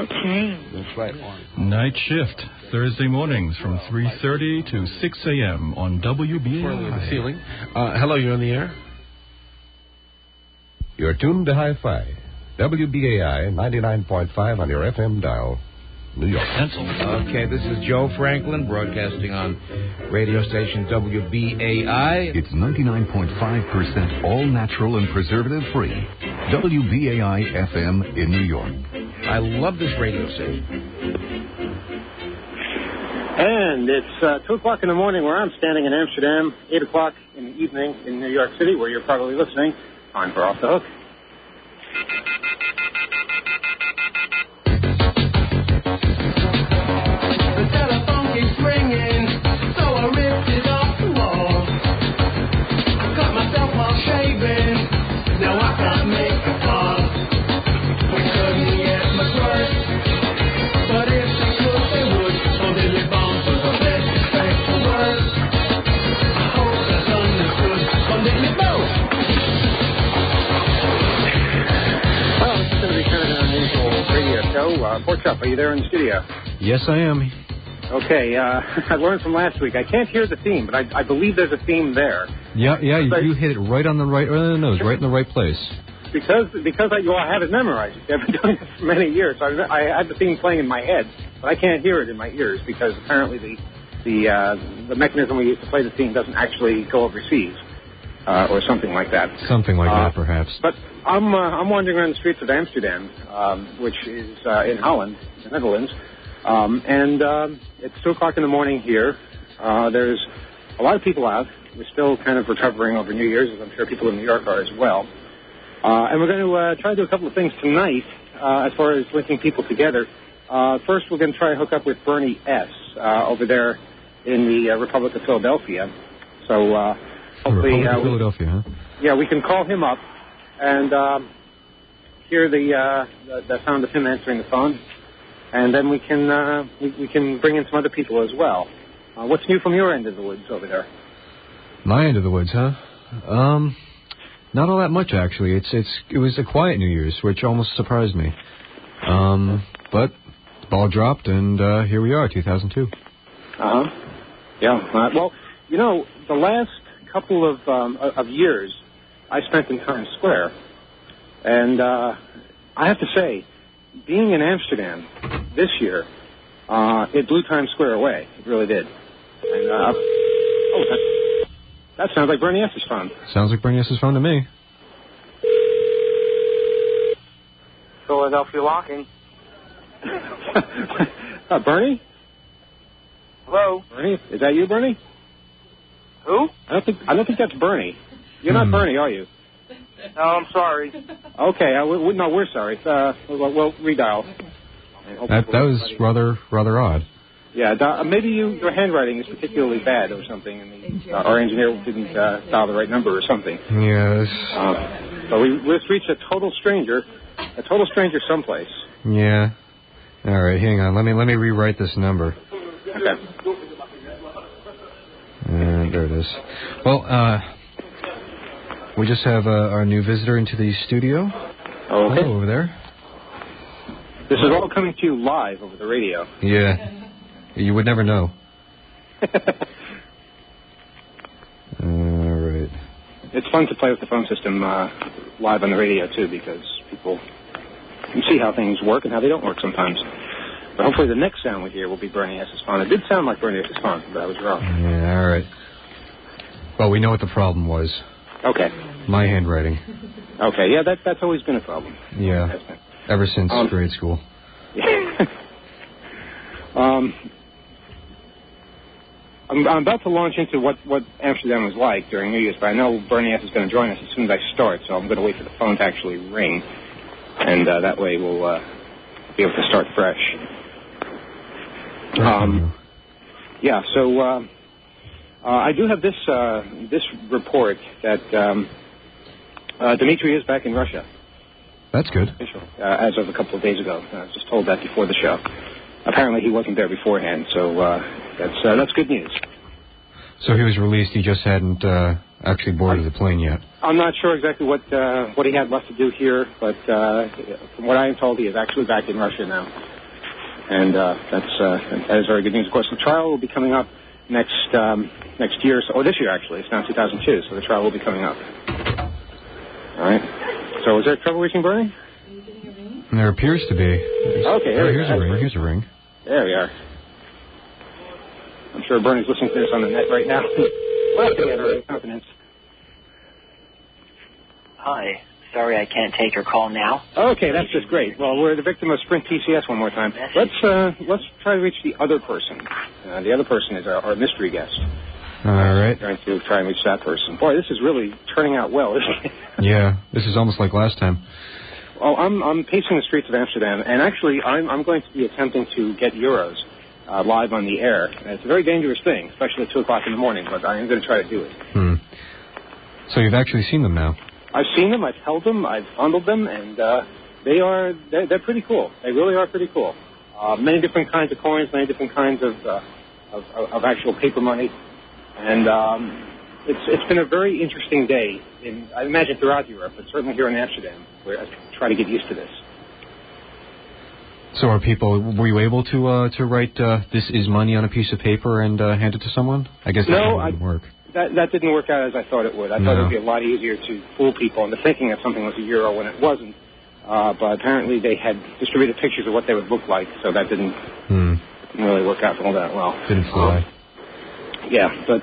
Okay. That's right. Night shift, Thursday mornings from 3:30 to 6 a.m. on WBAI. Ceiling. Hello, you're on the air? You're tuned to Hi-Fi. WBAI 99.5 on your FM dial. New York. Okay, this is Joe Franklin broadcasting on radio station WBAI. It's 99.5% all natural and preservative free. WBAI FM in New York. I love this radio station. And it's 2 o'clock in the morning where I'm standing in Amsterdam, 8 o'clock in the evening in New York City, where you're probably listening. Time for Off the Hook. Pork Chop, are you there in the studio? Yes, I am. Okay, I learned from last week. I can't hear the theme, but I believe there's a theme there. Yeah, you hit it right on the right nose, right in the right place. Because I have it memorized. I've been doing this for many years. So I have the theme playing in my head, but I can't hear it in my ears because apparently the mechanism we use to play the theme doesn't actually go overseas. Or something like that. Something like that, perhaps. But I'm wandering around the streets of Amsterdam, which is in Holland, the Netherlands, and it's 2 o'clock in the morning here. There's a lot of people out. We're still kind of recovering over New Year's, as I'm sure people in New York are as well. And we're going to try to do a couple of things tonight as far as linking people together. First, we're going to try to hook up with Bernie S. Over there in the Republic of Philadelphia. So... hopefully, Philadelphia, huh? Yeah, we can call him up and hear the sound of him answering the phone, and then we can bring in some other people as well. What's new from your end of the woods over there? My end of the woods, huh? Not all that much actually. It was a quiet New Year's, which almost surprised me. But the ball dropped, and here we are, 2002. Yeah. Well, you know, the last couple of years I spent in Times Square, and I have to say, being in Amsterdam this year, it blew Times Square away. It really did. And that sounds like Bernie S.'s phone. Sounds like Bernie S.'s phone to me. Philadelphia locking. Bernie? Hello? Bernie? Is that you, Bernie? Who? I don't think that's Bernie. You're not Bernie, are you? No, I'm sorry. Okay, no, we're sorry. We'll redial. That was rather odd. Yeah, maybe your handwriting is particularly bad or something, and our engineer didn't dial the right number or something. Yes. So we just reached a total stranger someplace. Yeah. All right, hang on. Let me rewrite this number. Okay. There it is. Well, we just have our new visitor into the studio. Okay. Hello, over there. This is all coming to you live over the radio. Yeah. You would never know. All right. It's fun to play with the phone system live on the radio, too, because people can see how things work and how they don't work sometimes. But hopefully the next sound we hear will be Bernie S.'s phone. It did sound like Bernie S.'s phone, but I was wrong. Yeah, all right. Well, we know what the problem was. Okay. My handwriting. Okay, yeah, that's always been a problem. Yeah, ever since grade school. Yeah. I'm about to launch into what Amsterdam was like during New Year's, but I know Bernie S. is going to join us as soon as I start, so I'm going to wait for the phone to actually ring, and that way we'll be able to start fresh. Yeah, so I do have this report that Dmitry is back in Russia. That's good. As of a couple of days ago. I was just told that before the show. Apparently he wasn't there beforehand, so that's good news. So he was released, he just hadn't actually boarded the plane yet. I'm not sure exactly what he had left to do here, but from what I am told, he is actually back in Russia now. And that is very good news. Of course, the trial will be coming up next year, or this year actually. It's now 2002, so the trial will be coming up. All right. So is there trouble reaching Bernie? Are you getting a ring? There appears to be. Okay, here's a ring. Here's a ring. There we are. I'm sure Bernie's listening to this on the net right now. Laughing at her incompetence. Hi. Sorry I can't take your call now. Okay, that's just great. Well, we're the victim of Sprint TCS one more time. Let's try to reach the other person. The other person is our mystery guest. All right. Trying to try and reach that person. Boy, this is really turning out well, isn't it? Yeah, this is almost like last time. Well, I'm pacing the streets of Amsterdam, and actually I'm going to be attempting to get Euros live on the air. And it's a very dangerous thing, especially at 2 o'clock in the morning, but I am going to try to do it. So you've actually seen them now? I've seen them, I've held them, I've fondled them, and they're pretty cool. They really are pretty cool. Many different kinds of coins, many different kinds of actual paper money, and it's been a very interesting day. I imagine throughout Europe, but certainly here in Amsterdam, where I try to get used to this. So were you able to write "This is money" on a piece of paper and hand it to someone? I guess that didn't work. That didn't work out as I thought it would. I thought it would be a lot easier to fool people into thinking that something was a euro when it wasn't. But apparently they had distributed pictures of what they would look like, so that didn't really work out all that well. Didn't fly. Yeah, but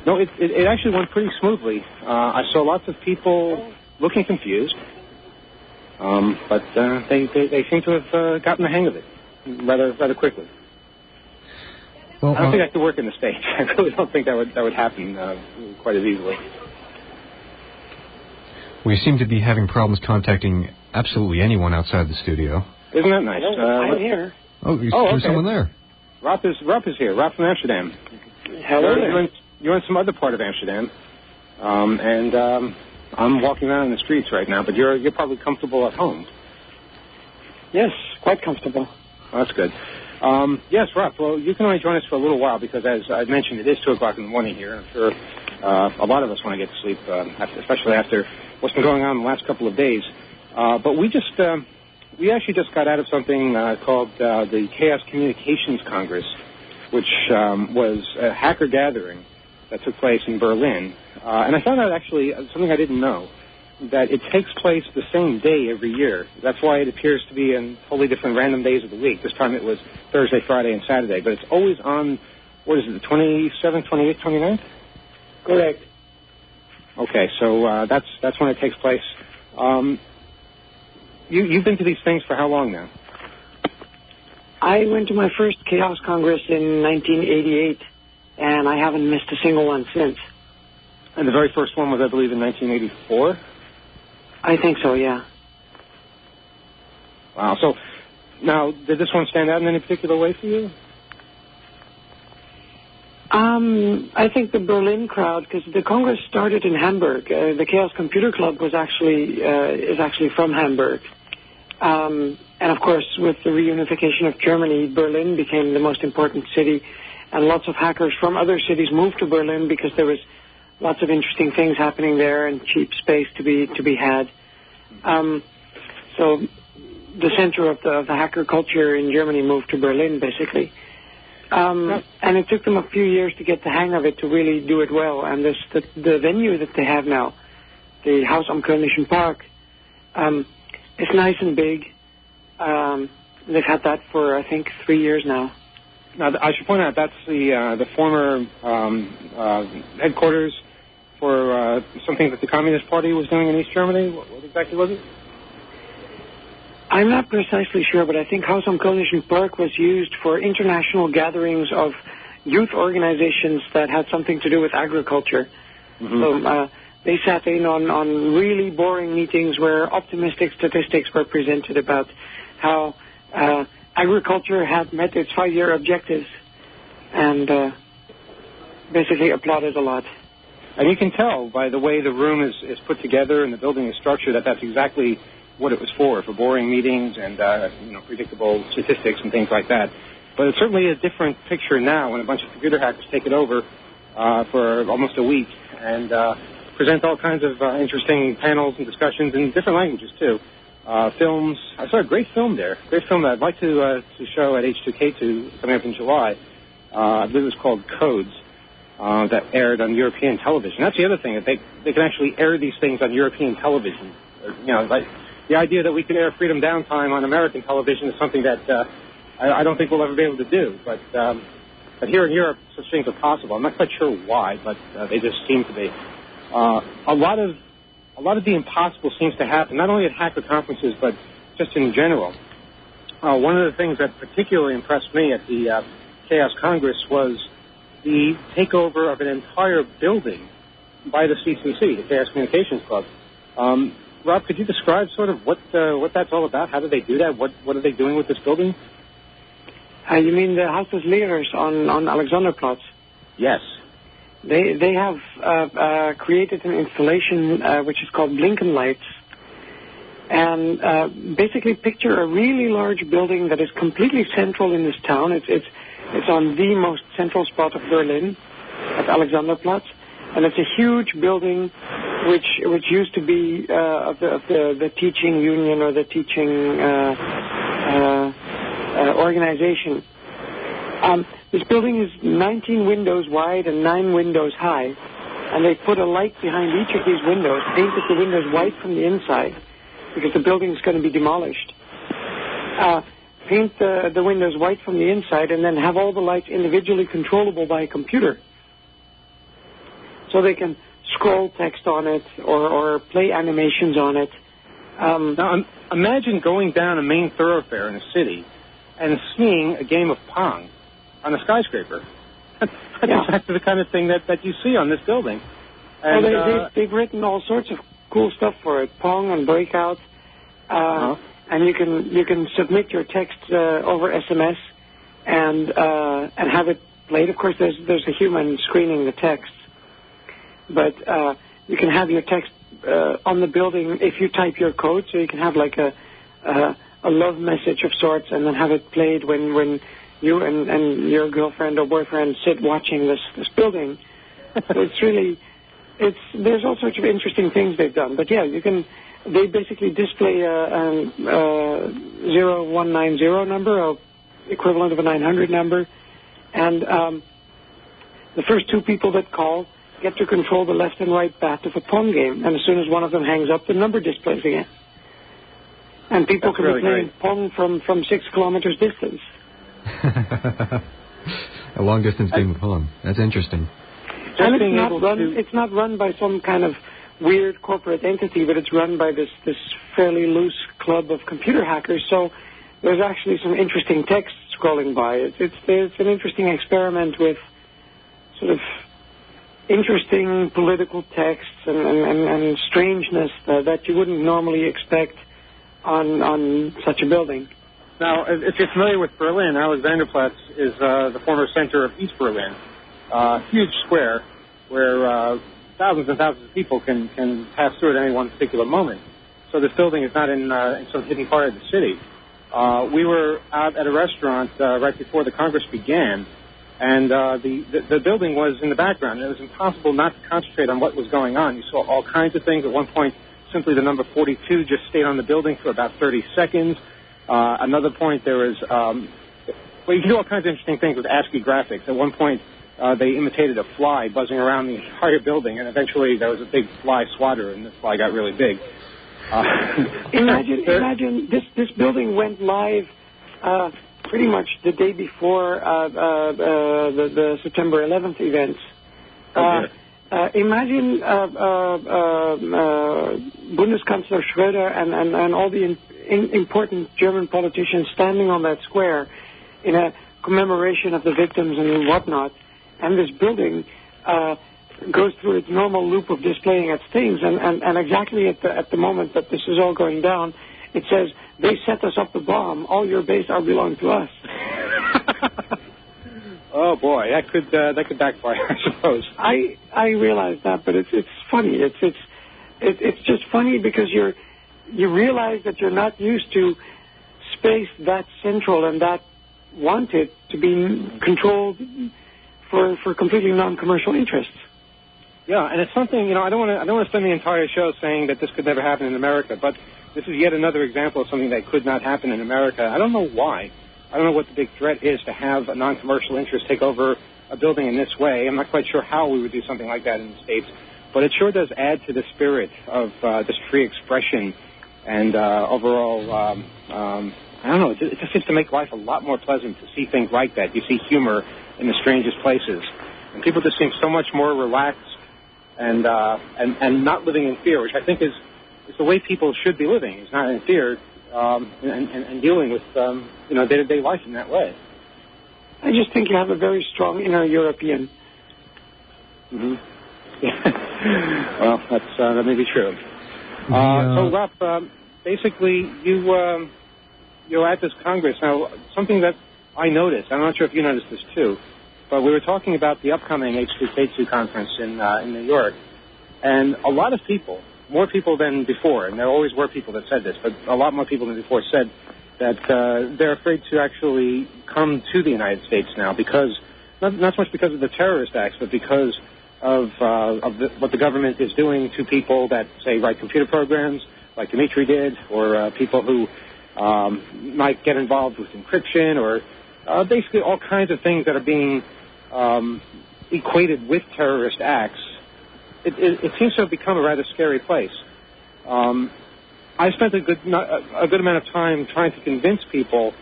no, it actually went pretty smoothly. I saw lots of people looking confused, but they seem to have gotten the hang of it rather quickly. Well, I don't think I could work in the States. I really don't think that would happen quite as easily. We seem to be having problems contacting absolutely anyone outside the studio. Isn't that nice? I'm here. Oh, there's someone there. Rob is here. Rob from Amsterdam. Hello there. You're in some other part of Amsterdam, and I'm walking around in the streets right now. But you're probably comfortable at home. Yes, quite comfortable. Well, that's good. Yes, Rob. Well, you can only join us for a little while because, as I mentioned, it is 2 o'clock in the morning here. I'm sure a lot of us want to get to sleep, especially after what's been going on the last couple of days. But we actually just got out of something called the Chaos Communications Congress, which was a hacker gathering that took place in Berlin. And I found out actually something I didn't know, that it takes place the same day every year. That's why it appears to be in totally different random days of the week. This time it was Thursday, Friday, and Saturday. But it's always on, what is it, the 27th, 28th, 29th? Correct. Okay, so that's when it takes place. You've been to these things for how long now? I went to my first Chaos Congress in 1988, and I haven't missed a single one since. And the very first one was, I believe, in 1984? I think so, yeah. Wow. So, now, did this one stand out in any particular way for you? I think the Berlin crowd, because the Congress started in Hamburg. The Chaos Computer Club is actually from Hamburg. And of course, with the reunification of Germany, Berlin became the most important city, and lots of hackers from other cities moved to Berlin because there was lots of interesting things happening there and cheap space to be had. So the center of the hacker culture in Germany moved to Berlin, basically. And it took them a few years to get the hang of it, to really do it well. And the venue that they have now, the Haus am Königlichen Park, is nice and big. They've had that for, I think, 3 years now. Now, I should point out that's the former headquarters for something that the Communist Party was doing in East Germany. What exactly was it? I'm not precisely sure, but I think Haus am Königlichen Park was used for international gatherings of youth organizations that had something to do with agriculture. Mm-hmm. So they sat in on really boring meetings where optimistic statistics were presented about how agriculture had met its 5-year objectives, and basically applauded a lot. And you can tell by the way the room is put together and the building is structured that that's exactly what it was for boring meetings and predictable statistics and things like that. But it's certainly a different picture now when a bunch of computer hackers take it over for almost a week and present all kinds of interesting panels and discussions in different languages, too. Films. I saw a great film there. Great film that I'd like to show at H2K2 coming up in July. I believe it was called Codes, that aired on European television. That's the other thing, that they can actually air these things on European television. Like the idea that we could air Freedom Downtime on American television is something that I don't think we'll ever be able to do. But here in Europe, such things are possible. I'm not quite sure why, but they just seem to be. A lot of the impossible seems to happen, not only at hacker conferences, but just in general. One of the things that particularly impressed me at the Chaos Congress was the takeover of an entire building by the CCC, the Chaos Communications Club. Rob, could you describe sort of what that's all about? How did they do that? What are they doing with this building? You mean the Haus des Lehrers on Alexanderplatz? Yes. They have created an installation which is called Blinken Lights, and basically picture a really large building that is completely central in this town. It's on the most central spot of Berlin, at Alexanderplatz, and it's a huge building which used to be of the teaching union or the teaching organization. This building is 19 windows wide and 9 windows high, and they put a light behind each of these windows, painted the windows white from the inside, because the building is going to be demolished. Paint the windows white from the inside, and then have all the lights individually controllable by a computer. So they can scroll text on it or play animations on it. Now, imagine going down a main thoroughfare in a city and seeing a game of Pong on a skyscraper. That's exactly the kind of thing that you see on this building. And, well, they've written all sorts of cool stuff for it, Pong and Breakout, and you can submit your text over SMS and have it played. Of course, there's a human screening the text, but you can have your text on the building if you type your code, so you can have like a love message of sorts, and then have it played when you and your girlfriend or boyfriend sit watching this building. So there's all sorts of interesting things they've done. But yeah, they basically display a 0190 number, equivalent of a 900 number, and the first 2 people that call get to control the left and right bat of a Pong game, and as soon as one of them hangs up, the number displays again. And people can be playing Pong from 6 kilometers distance. A long-distance game of Pong. That's interesting. And it's not run by some kind of weird corporate entity, but it's run by this fairly loose club of computer hackers. So there's actually some interesting text scrolling by. It's an interesting experiment with sort of interesting political texts and strangeness that you wouldn't normally expect on such a building. Now, if you're familiar with Berlin, Alexanderplatz is the former center of East Berlin, huge square where thousands and thousands of people can pass through at any one particular moment. So this building is not in some hidden part of the city. We were out at a restaurant right before the Congress began, and the building was in the background. It was impossible not to concentrate on what was going on. You saw all kinds of things. At one point, simply the number 42 just stayed on the building for about 30 seconds. Another point, there was, you can do all kinds of interesting things with ASCII graphics. At one point, they imitated a fly buzzing around the entire building, and eventually there was a big fly swatter, and the fly got really big. Imagine this building went live pretty much the day before the September 11th events. Imagine Bundeskanzler Schröder and all the important German politicians standing on that square in a commemoration of the victims and whatnot, and this building goes through its normal loop of displaying its things, and exactly at the moment that this is all going down, it says, "They set us up the bomb. All your base are belong to us." Oh boy, that could backfire, I suppose. I realize that, but it's funny. It's just funny because you realize that you're not used to space that central and that wanted to be controlled for completely non-commercial interests. Yeah, and it's something, I don't want to spend the entire show saying that this could never happen in America, but this is yet another example of something that could not happen in America. I don't know why. I don't know what the big threat is to have a non-commercial interest take over a building in this way. I'm not quite sure how we would do something like that in the States, but it sure does add to the spirit of this free expression and overall, I don't know, it just seems to make life a lot more pleasant to see things like that. You see humor in the strangest places, and people just seem so much more relaxed and not living in fear, which I think is the way people should be living, is not in fear and dealing with day-to-day life in that way. I just think you have a very strong inner European. Mm-hmm. Yeah. Well, that may be true. So, Rob, basically, you're at this Congress. Now, something that I noticed, I'm not sure if you noticed this too, but we were talking about the upcoming H2K2 conference in New York, and a lot of people, more people than before, and there always were people that said this, but a lot more people than before said that they're afraid to actually come to the United States now because, not so much because of the terrorist acts, but because of what the government is doing to people that, say, write computer programs, like Dimitri did, or people who might get involved with encryption, or basically all kinds of things that are being equated with terrorist acts. It seems to have become a rather scary place. I spent a good amount of time trying to convince people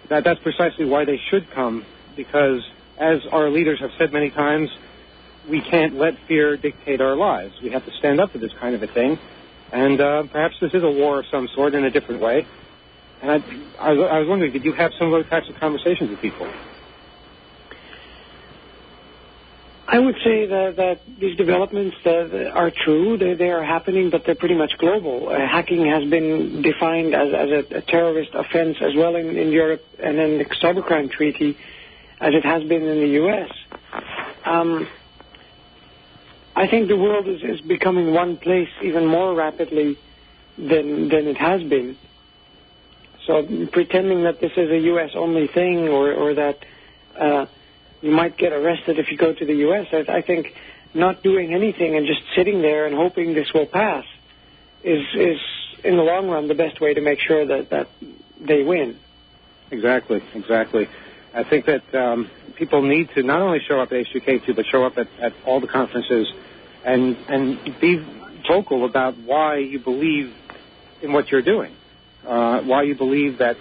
that that's precisely why they should come, because, as our leaders have said many times, we can't let fear dictate our lives. We have to stand up to this kind of a thing, and perhaps this is a war of some sort in a different way. And I was wondering, did you have some of those types of conversations with people? I would say that these developments are true. They are happening, but they're pretty much global. Hacking has been defined as a terrorist offense as well in Europe, and in the cybercrime treaty as it has been in the U.S. I think the world is becoming one place even more rapidly than it has been. So pretending that this is a U.S.-only thing or that you might get arrested if you go to the U.S., I think not doing anything and just sitting there and hoping this will pass is in the long run, the best way to make sure that they win. Exactly. I think that people need to not only show up at H2K2, but show up at all the conferences and be vocal about why you believe in what you're doing, why you believe that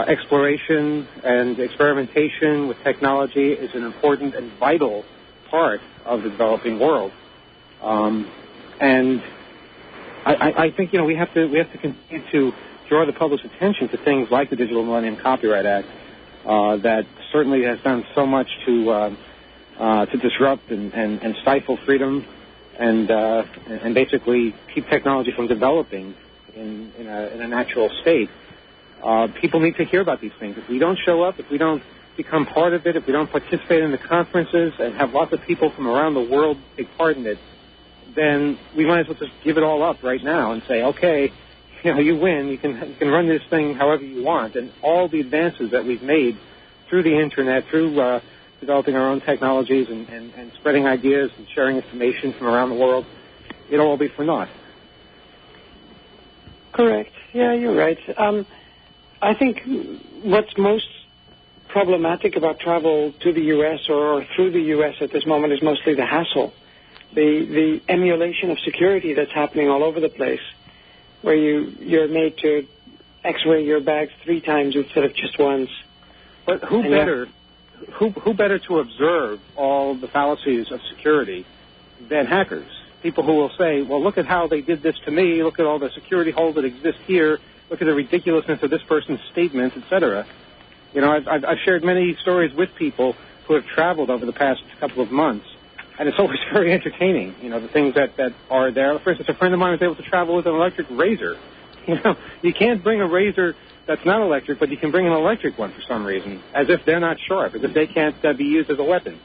exploration and experimentation with technology is an important and vital part of the developing world. And I think we have to continue to draw the public's attention to things like the Digital Millennium Copyright Act that certainly has done so much to disrupt and stifle freedom and basically keep technology from developing in a natural state. People need to hear about these things. If we don't show up, if we don't become part of it, if we don't participate in the conferences and have lots of people from around the world take part in it, then we might as well just give it all up right now and say, okay, you win. You can run this thing however you want. And all the advances that we've made through the Internet, through developing our own technologies and spreading ideas and sharing information from around the world, it'll all be for naught. Correct. Yeah, you're right. I think what's most problematic about travel to the U.S. or through the U.S. at this moment is mostly the hassle, the emulation of security that's happening all over the place, where you're made to X-ray your bags 3 times instead of just once. But who better to observe all the fallacies of security than hackers? People who will say, well, look at how they did this to me, look at all the security holes that exist here, look at the ridiculousness of this person's statements, etc. I've shared many stories with people who have traveled over the past couple of months, and it's always very entertaining, the things that are there. For instance, a friend of mine was able to travel with an electric razor. You can't bring a razor that's not electric, but you can bring an electric one for some reason, as if they're not sharp, as if they can't be used as a weapon.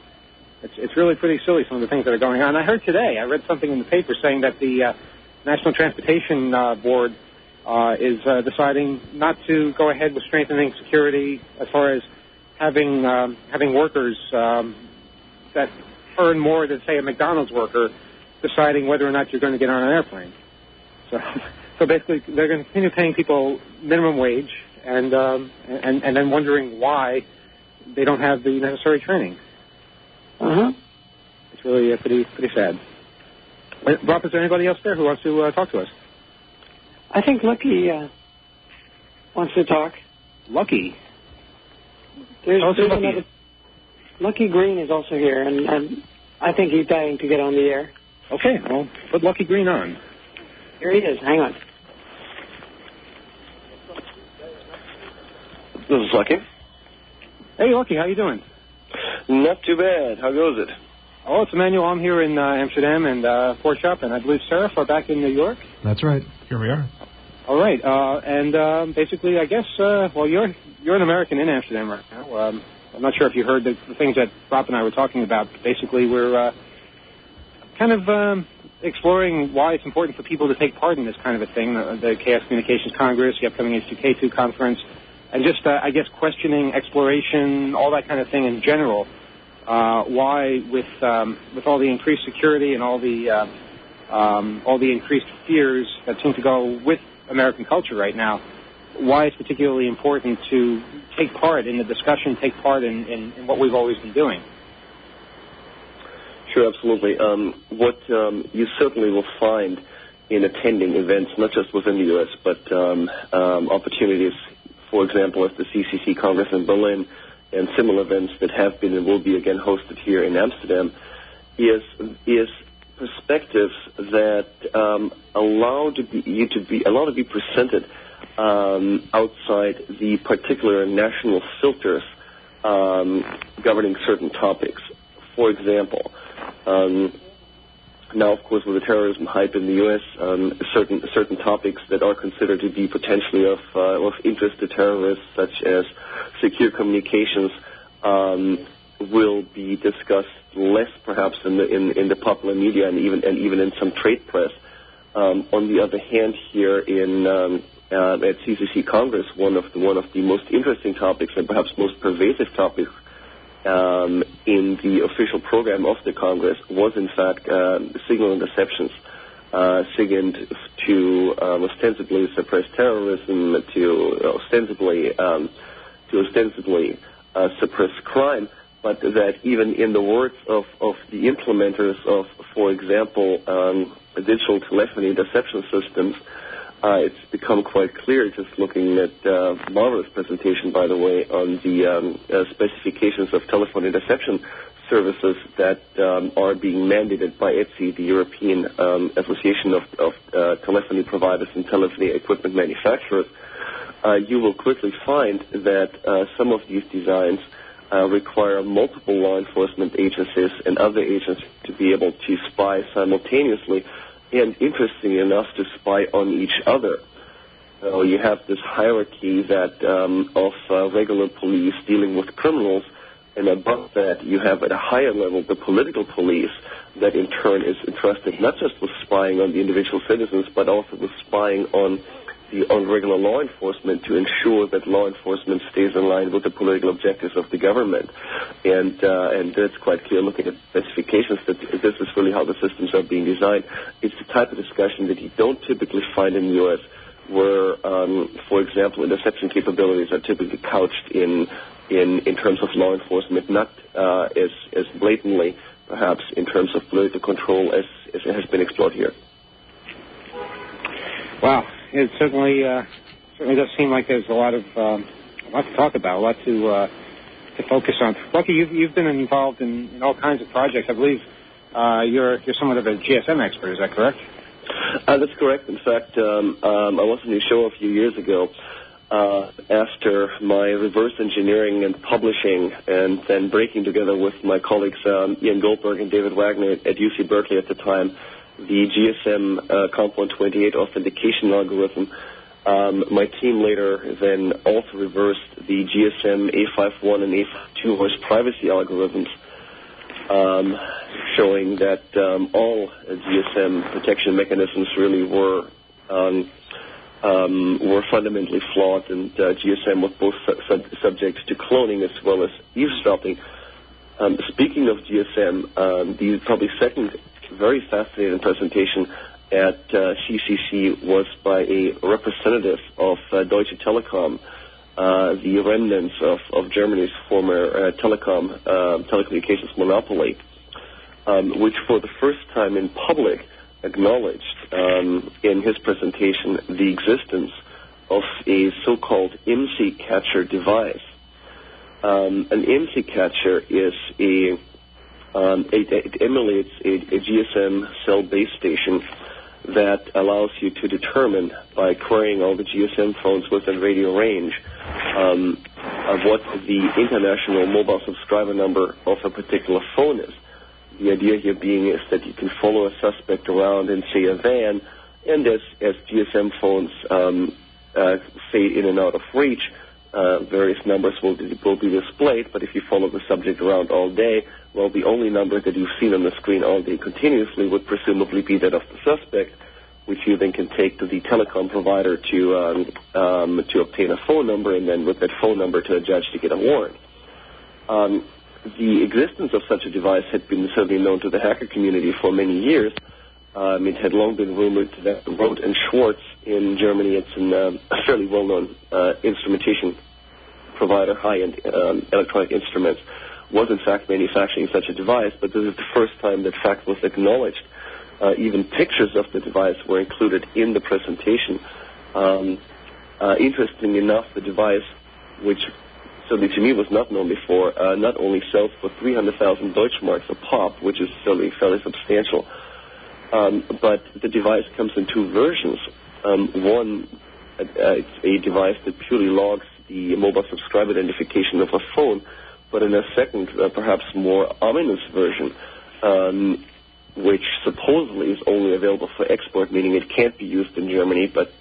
It's really pretty silly, some of the things that are going on. I heard today, I read something in the paper saying that the National Transportation Board is deciding not to go ahead with strengthening security as far as having workers that earn more than, say, a McDonald's worker deciding whether or not you're going to get on an airplane. So basically, they're going to continue paying people minimum wage, and then wondering why they don't have the necessary training. It's really pretty sad. Rob, is there anybody else there who wants to talk to us? I think Lucky wants to talk. Lucky? There's another. Lucky Green is also here, and I think he's dying to get on the air. Okay, well, put Lucky Green on. Here he is. Hang on. This is Lucky. Hey, Lucky, how you doing? Not too bad. How goes it? Oh, it's Emmanuel. I'm here in Amsterdam and Fort Shop, and I believe Seraph are back in New York. That's right. Here we are. All right, and basically, I guess, well, you're an American in Amsterdam right now. I'm not sure if you heard the things that Rob and I were talking about. Basically, we're kind of exploring why it's important for people to take part in this kind of a thing, the Chaos Communications Congress, the upcoming H2K2 conference, and just, I guess, questioning, exploration, all that kind of thing in general. Why, with all the increased security and all the increased fears that seem to go with American culture right now, why it's particularly important to take part in the discussion, take part in what we've always been doing. Sure, absolutely. What you certainly will find in attending events, not just within the U.S., but opportunities, for example, at the CCC Congress in Berlin and similar events that have been and will be again hosted here in Amsterdam, is perspectives that allow to be presented outside the particular national filters governing certain topics. For example, now, of course, with the terrorism hype in the U.S., certain topics that are considered to be potentially of interest to terrorists, such as secure communications, will be discussed less, perhaps, in the popular media and even in some trade press. On the other hand, here at CCC Congress, one of the most interesting topics and perhaps most pervasive topics in the official program of the Congress was, in fact, signal interceptions, SIGINT, to ostensibly suppress terrorism, to ostensibly suppress crime, but that even in the words of the implementers of, for example, digital telephony interception systems, it's become quite clear, just looking at Marvel's presentation, by the way, on the specifications of telephone interception services that are being mandated by ETSI, the European Association of Telephony Providers and Telephony Equipment Manufacturers. You will quickly find that some of these designs require multiple law enforcement agencies and other agencies to be able to spy simultaneously, and interesting enough, to spy on each other. So you have this hierarchy that of regular police dealing with criminals, and above that you have at a higher level the political police that in turn is entrusted not just with spying on the individual citizens, but also with spying on regular law enforcement to ensure that law enforcement stays in line with the political objectives of the government. And that's quite clear looking at specifications that this is really how the systems are being designed. It's the type of discussion that you don't typically find in the U.S., where, for example, interception capabilities are typically couched in terms of law enforcement, not as blatantly, perhaps, in terms of political control as it has been explored here. Wow. It certainly does seem like there's a lot to talk about, a lot to focus on. Lucky, you've been involved in all kinds of projects. I believe you're somewhat of a GSM expert. Is that correct? That's correct. In fact, I was on your show a few years ago after my reverse engineering and publishing, and then breaking together with my colleagues Ian Goldberg and David Wagner at UC Berkeley at the time, the GSM Compound 28 authentication algorithm. My team later then also reversed the GSM A51 and A52 host privacy algorithms, showing that all GSM protection mechanisms really were fundamentally flawed, and GSM was both subject to cloning as well as eavesdropping. Speaking of GSM, the probably second very fascinating presentation at CCC was by a representative of Deutsche Telekom, the remnants of Germany's former telecommunications monopoly, which for the first time in public acknowledged in his presentation the existence of a so-called IMSI catcher device. An IMSI catcher is it emulates a GSM cell base station that allows you to determine, by querying all the GSM phones within radio range, what the international mobile subscriber number of a particular phone is. The idea here being is that you can follow a suspect around in, say, a van, and as GSM phones fade in and out of reach, various numbers will be displayed, but if you follow the subject around all day, well, the only number that you've seen on the screen all day continuously would presumably be that of the suspect, which you then can take to the telecom provider to obtain a phone number, and then with that phone number to a judge to get a warrant. The existence of such a device had been certainly known to the hacker community for many years. It had long been rumored that Roth and Schwarz in Germany, it's a fairly well-known instrumentation provider, high-end electronic instruments, was in fact manufacturing such a device, but this is the first time that fact was acknowledged. Even pictures of the device were included in the presentation. Interestingly enough, the device, which certainly to me was not known before, not only sells for 300,000 Deutschmarks a pop, which is certainly fairly substantial, but the device comes in two versions. One, it's a device that purely logs the mobile subscriber identification of a phone, but in a second, perhaps more ominous version, which supposedly is only available for export, meaning it can't be used in Germany, but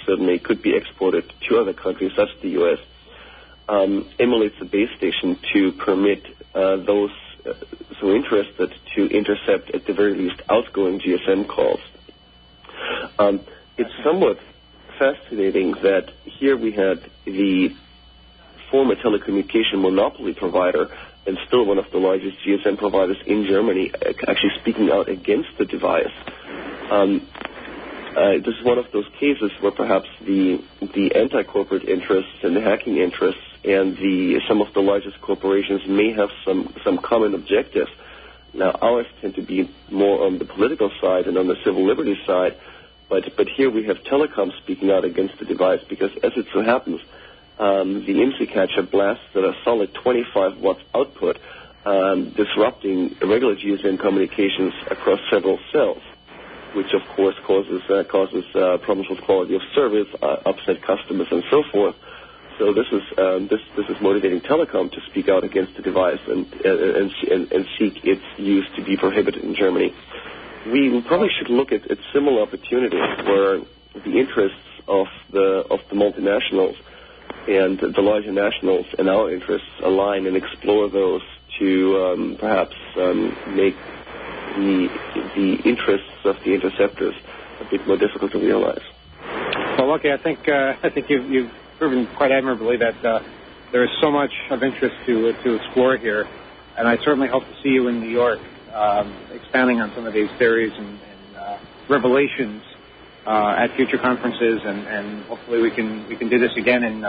certainly could be exported to other countries, such as the U.S., emulates a base station to permit those so interested to intercept, at the very least, outgoing GSM calls. It's somewhat fascinating that here we had the former telecommunication monopoly provider and still one of the largest GSM providers in Germany actually speaking out against the device. This is one of those cases where perhaps the anti-corporate interests and the hacking interests and some of the largest corporations may have some common objectives. Now, ours tend to be more on the political side and on the civil liberties side, but here we have telecom speaking out against the device because, as it so happens, the IMSI catcher blasts at a solid 25 watts output, disrupting regular GSM communications across several cells, which of course causes problems with quality of service, upset customers, and so forth. So this is motivating telecom to speak out against the device and seek its use to be prohibited in Germany. We probably should look at similar opportunities where the interests of the multinationals and the larger nationals and our interests align and explore those to perhaps make the interests of the interceptors a bit more difficult to realize. Well, okay, I think you've proven quite admirably that there is so much of interest to explore here, and I certainly hope to see you in New York, expanding on some of these theories and revelations at future conferences, and hopefully we can do this again in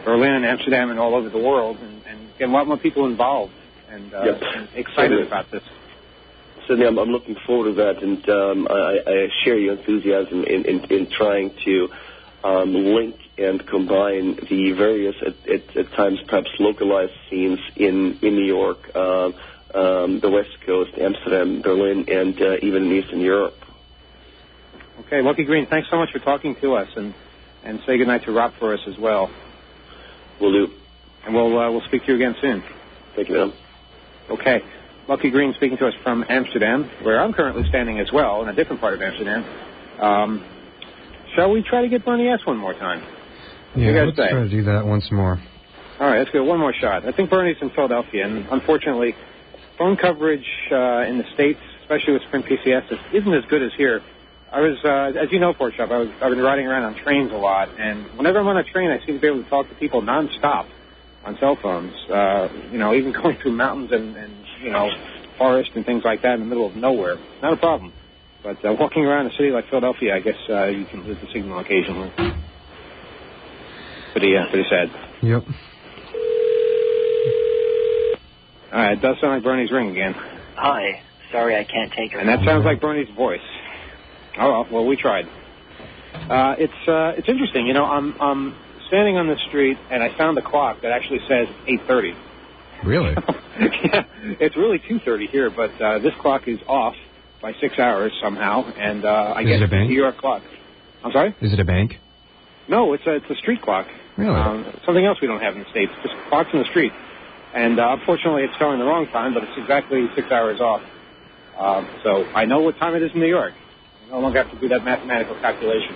Berlin and Amsterdam and all over the world, and get a lot more people involved and excited about this. Certainly, I'm looking forward to that, and I share your enthusiasm in trying to link and combine the various, at times perhaps localized scenes in New York, the West Coast, Amsterdam, Berlin, and even in Eastern Europe. Okay, Lucky Green, thanks so much for talking to us, and say goodnight to Rob for us as well. Will do. And we'll speak to you again soon. Thank you, man. Okay. Lucky Green speaking to us from Amsterdam, where I'm currently standing as well, in a different part of Amsterdam. Shall we try to get Bernie S. one more time? Yeah, let's try to do that once more. All right, let's give it one more shot. I think Bernie's in Philadelphia, and unfortunately, phone coverage in the States, especially with Sprint PCS, isn't as good as here. I was, as you know, Pork Chop, I've been riding around on trains a lot, and whenever I'm on a train, I seem to be able to talk to people nonstop. on cell phones. Even going through mountains and forest and things like that in the middle of nowhere, not a problem. But walking around a city like Philadelphia, I guess you can lose the signal occasionally. Pretty sad. Yep. All right, it does sound like Bernie's ring again. Hi. Sorry, I can't take it. And that sounds like Bernie's voice. Oh, well, we tried. It's interesting. I'm standing on the street, and I found a clock that actually says 8:30. Really? Yeah, it's really 2:30 here, but this clock is off by 6 hours somehow, and I guess it's a New York clock. I'm sorry? Is it a bank? No, it's a street clock. Really? Something else we don't have in the States, just clocks in the street. And unfortunately, it's showing the wrong time, but it's exactly 6 hours off. So I know what time it is in New York. I no longer have to do that mathematical calculation.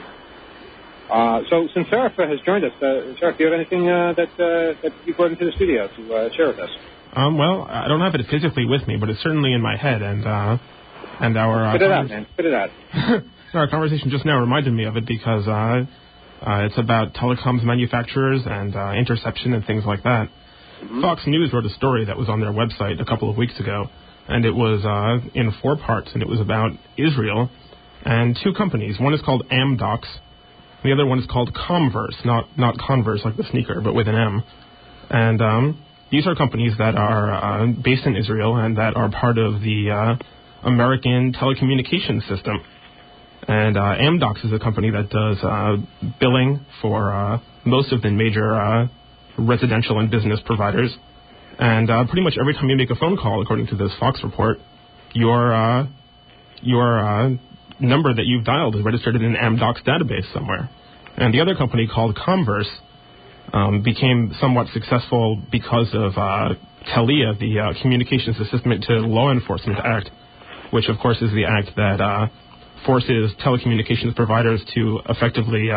So since Serapha has joined us, Seraph, do you have anything that you brought into the studio to share with us? Well, I don't have it physically with me, but it's certainly in my head, and our spit it out, man. Spit it out. Our conversation just now reminded me of it because it's about telecoms manufacturers and interception and things like that. Mm-hmm. Fox News wrote a story that was on their website a couple of weeks ago, and it was in 4 parts, and it was about Israel and 2 companies. One is called Amdocs. The other one is called Comverse, not Converse like the sneaker, but with an M. And these are companies that are based in Israel and that are part of the American telecommunications system. And Amdocs is a company that does billing for most of the major residential and business providers. And pretty much every time you make a phone call, according to this Fox report, your number that you've dialed is registered in an Amdocs database somewhere. And the other company called Comverse became somewhat successful because of TELIA, the Communications Assistant to Law Enforcement Act, which of course is the act that forces telecommunications providers to effectively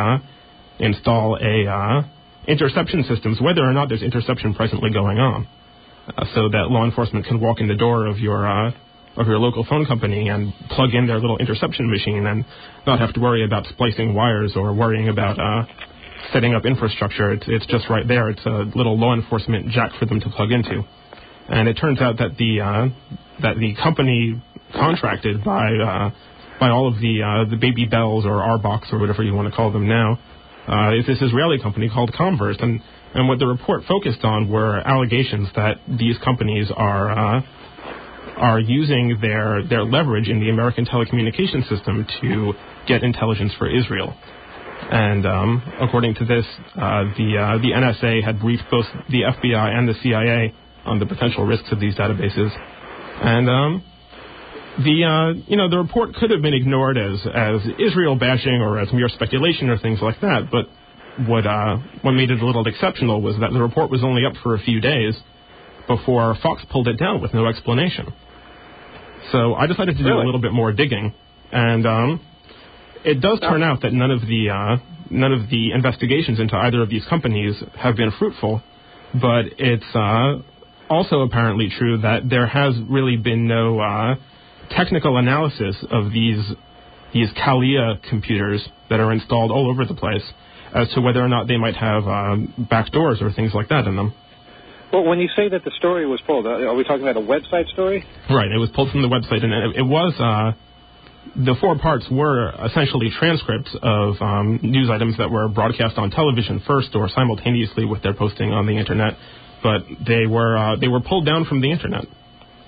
install interception systems, whether or not there's interception presently going on, so that law enforcement can walk in the door of your local phone company and plug in their little interception machine and not have to worry about splicing wires or worrying about setting up infrastructure. It's just right there. It's a little law enforcement jack for them to plug into. And it turns out that the company contracted by all of the Baby Bells or RBox or whatever you want to call them now is this Israeli company called Comverse. And what the report focused on were allegations that these companies are using their leverage in the American telecommunications system to get intelligence for Israel. And according to this, the NSA had briefed both the FBI and the CIA on the potential risks of these databases. And the report could have been ignored as Israel bashing or as mere speculation or things like that. But what made it a little exceptional was that the report was only up for a few days before Fox pulled it down with no explanation. So I decided to do a little bit more digging, and it does turn out that none of the investigations into either of these companies have been fruitful. But it's also apparently true that there has really been no technical analysis of these CALIA computers that are installed all over the place as to whether or not they might have backdoors or things like that in them. Well, when you say that the story was pulled, are we talking about a website story? Right, it was pulled from the website, and it was, the 4 parts were essentially transcripts of news items that were broadcast on television first or simultaneously with their posting on the Internet, but they were pulled down from the Internet.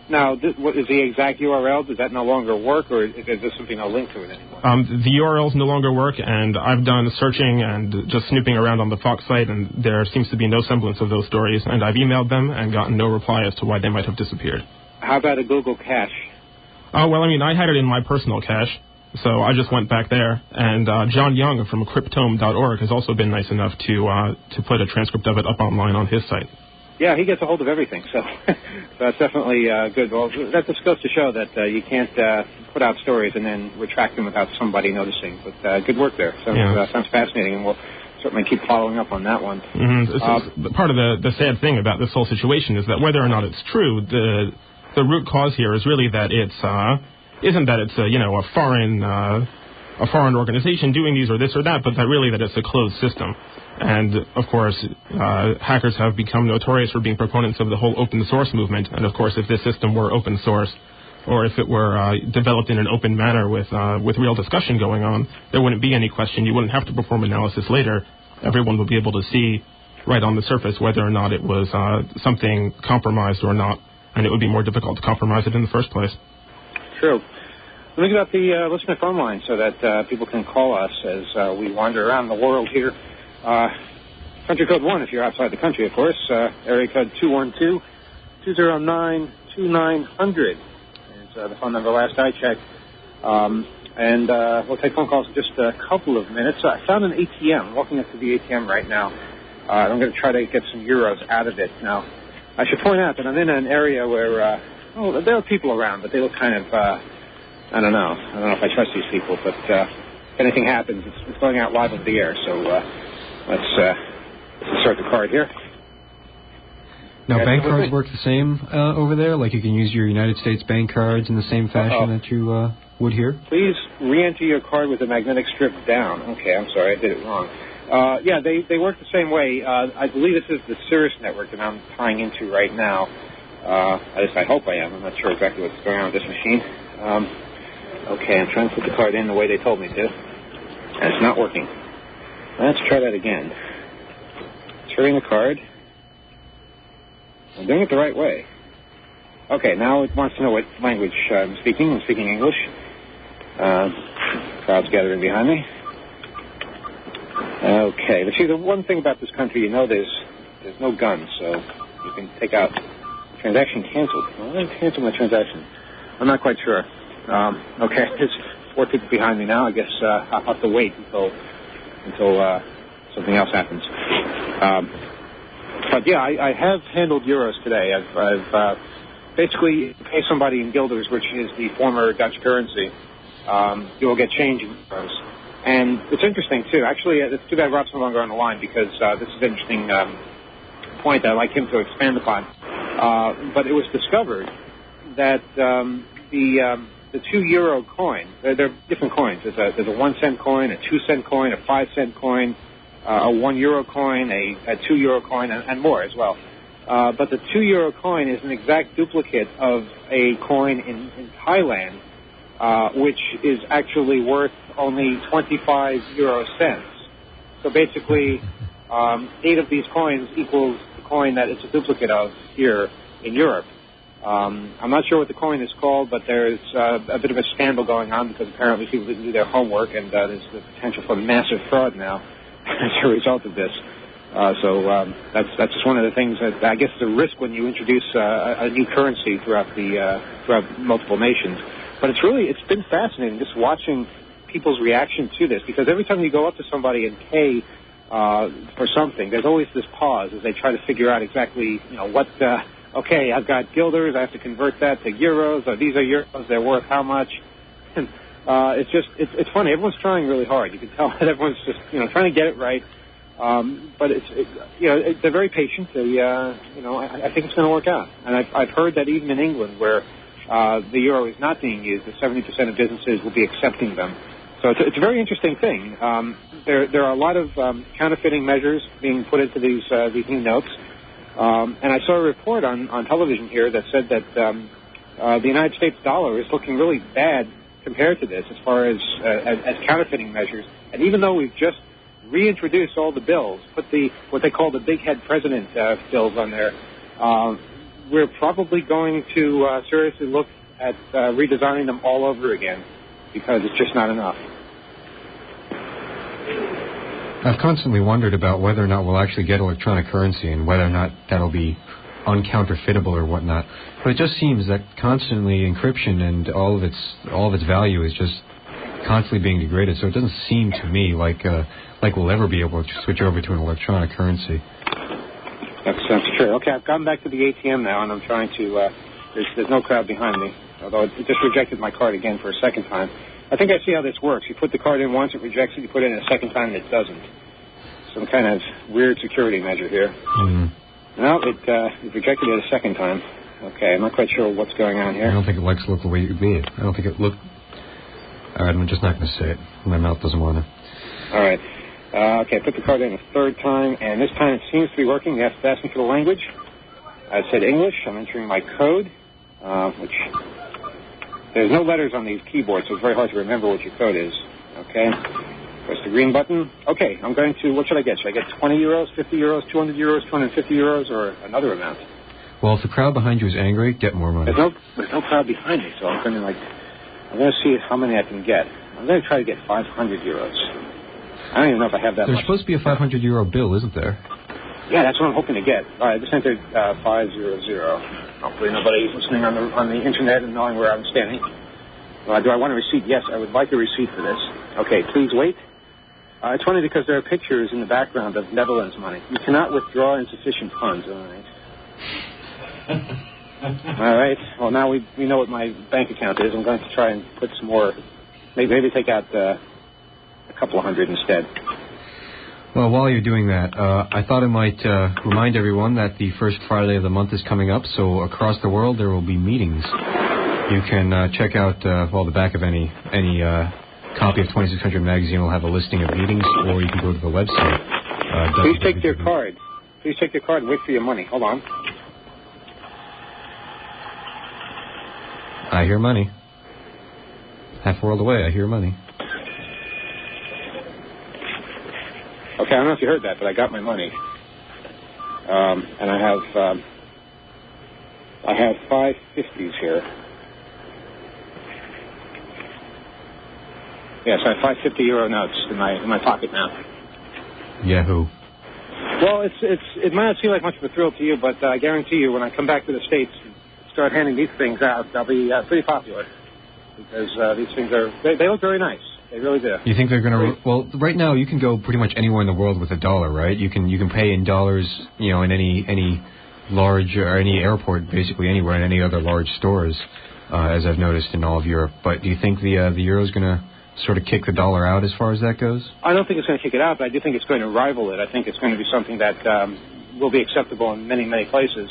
Now, what is the exact URL? Does that no longer work, or is there simply no link to it anymore? The URLs no longer work, and I've done searching and just snooping around on the Fox site, and there seems to be no semblance of those stories, and I've emailed them and gotten no reply as to why they might have disappeared. How about a Google cache? Well, I mean, I had it in my personal cache, so I just went back there, and John Young from cryptome.org has also been nice enough to put a transcript of it up online on his site. Yeah, he gets a hold of everything, so that's definitely good. Well, that just goes to show that you can't put out stories and then retract them without somebody noticing. But good work there. Sounds fascinating, and we'll certainly keep following up on that one. Mm-hmm. Part of the sad thing about this whole situation is that whether or not it's true, the root cause here is really that it's isn't that it's a foreign a foreign organization doing these or this or that, but that it's a closed system. And, of course, hackers have become notorious for being proponents of the whole open source movement. And, of course, if this system were open source, or if it were developed in an open manner with real discussion going on, there wouldn't be any question. You wouldn't have to perform analysis later. Everyone would be able to see right on the surface whether or not it was something compromised or not, and it would be more difficult to compromise it in the first place. True. Let me get out the listener phone line so that people can call us as we wander around the world here. Country code 1 if you're outside the country, of course. Area code 212-209-2900. The phone number last I checked. And we'll take phone calls in just a couple of minutes. I found an ATM, walking up to the ATM right now. I'm going to try to get some euros out of it. Now, I should point out that I'm in an area where, there are people around, but they look kind of, I don't know if I trust these people, but if anything happens, it's going out live over the air. So let's insert the card here. Now, bank cards work the same over there? Like you can use your United States bank cards in the same fashion that you would here? Please re-enter your card with the magnetic strip down. Okay, I'm sorry, I did it wrong. Yeah, they work the same way. I believe this is the Cirrus network that I'm tying into right now. At least I hope I am. I'm not sure exactly what's going on with this machine. Okay, I'm trying to put the card in the way they told me to. And it's not working. Let's try that again. Inserting the card. I'm doing it the right way. Okay, now it wants to know what language I'm speaking. I'm speaking English. Crowd's gathering behind me. Okay, but see, the one thing about this country, there's no guns, so you can take out transaction canceled. Well, I'm going to cancel my transaction. I'm not quite sure. Okay, there's 4 people behind me now. I guess I'll have to wait until something else happens. But yeah, I have handled euros today. I've basically pay somebody in guilders, which is the former Dutch currency. You will get change in euros. And it's interesting, too. Actually, it's too bad Rob's no longer on the line because this is an interesting point that I'd like him to expand upon. But it was discovered that the 2 euro coin, they're different coins. There's a 1 cent coin, a 2 cent coin, a 5 cent coin, a 1 euro coin, a 2 euro coin, and more as well. But the 2 euro coin is an exact duplicate of a coin in Thailand, which is actually worth only 25 euro cents. So basically, 8 of these coins equals the coin that it's a duplicate of here in Europe. I'm not sure what the coin is called, but there's a bit of a scandal going on because apparently people didn't do their homework, and there's the potential for massive fraud now as a result of this. So that's just one of the things that I guess is a risk when you introduce a new currency throughout multiple nations. But it's been fascinating just watching people's reaction to this, because every time you go up to somebody and pay for something, there's always this pause as they try to figure out exactly what. Okay, I've got guilders. I have to convert that to euros. These are euros. They're worth how much? And, it's funny. Everyone's trying really hard. You can tell that everyone's just trying to get it right. But they're very patient. I think it's going to work out. And I've heard that even in England, where the euro is not being used, that 70% of businesses will be accepting them. So it's a very interesting thing. There are a lot of counterfeiting measures being put into these new notes. And I saw a report on television here that said that the United States dollar is looking really bad compared to this as far as counterfeiting measures. And even though we've just reintroduced all the bills, put what they call the big head president bills on there, we're probably going to seriously look at redesigning them all over again because it's just not enough. I've constantly wondered about whether or not we'll actually get electronic currency and whether or not that'll be uncounterfeitable or whatnot. But it just seems that constantly encryption and all of its value is just constantly being degraded. So it doesn't seem to me like we'll ever be able to switch over to an electronic currency. That's true. Okay, I've gone back to the ATM now, and I'm trying to. There's no crowd behind me, although it just rejected my card again for a second time. I think I see how this works. You put the card in once, it rejects it. You put it in a second time, and it doesn't. Some kind of weird security measure here. Mm-hmm. No, it rejected it a second time. Okay, I'm not quite sure what's going on here. I don't think it likes to look the way you mean it. I don't think it looked... All right, I'm just not going to say it. My mouth doesn't want to. All right. Okay, I put the card in a third time, and this time it seems to be working. Yes, it's asking for the language. I said English. I'm entering my code, which there's no letters on these keyboards, so it's very hard to remember what your code is. Okay. Press the green button. Okay, I'm going to, what should I get? Should I get 20 euros, 50 euros, 200 euros, 250 euros, or another amount? Well, if the crowd behind you is angry, get more money. There's no crowd behind me, so I'm going to see how many I can get. I'm going to try to get 500 euros. I don't even know if I have that There's much. supposed to be a 500 euro bill, isn't there? Yeah, that's what I'm hoping to get. All right, I just entered 500. Hopefully nobody's listening on the internet and knowing where I'm standing. Do I want a receipt? Yes, I would like a receipt for this. Okay, please wait. It's funny because there are pictures in the background of Netherlands money. You cannot withdraw insufficient funds. All right. All right. Well, now we know what my bank account is. I'm going to try and put some more. Maybe take out a couple of hundred instead. Well, while you're doing that, I thought I might remind everyone that the first Friday of the month is coming up, so across the world there will be meetings. You can check out, the back of any copy of 2600 magazine will have a listing of meetings, or you can go to the website. Please take your card. Please take your card and wait for your money. Hold on. I hear money. Half a world away, I hear money. Okay, I don't know if you heard that, but I got my money. And I have 5 50s here. Yes, I have 5 50 euro notes in my pocket now. Yahoo. Well, it might not seem like much of a thrill to you, but I guarantee you, when I come back to the States and start handing these things out, they'll be pretty popular because these things they look very nice. They really do. You think they're going to? Well, right now you can go pretty much anywhere in the world with $1, right? You can pay in dollars, in any large or any airport, basically anywhere, in any other large stores, as I've noticed in all of Europe. But do you think the euro's going to sort of kick the dollar out as far as that goes? I don't think it's going to kick it out, but I do think it's going to rival it. I think it's going to be something that will be acceptable in many, many places.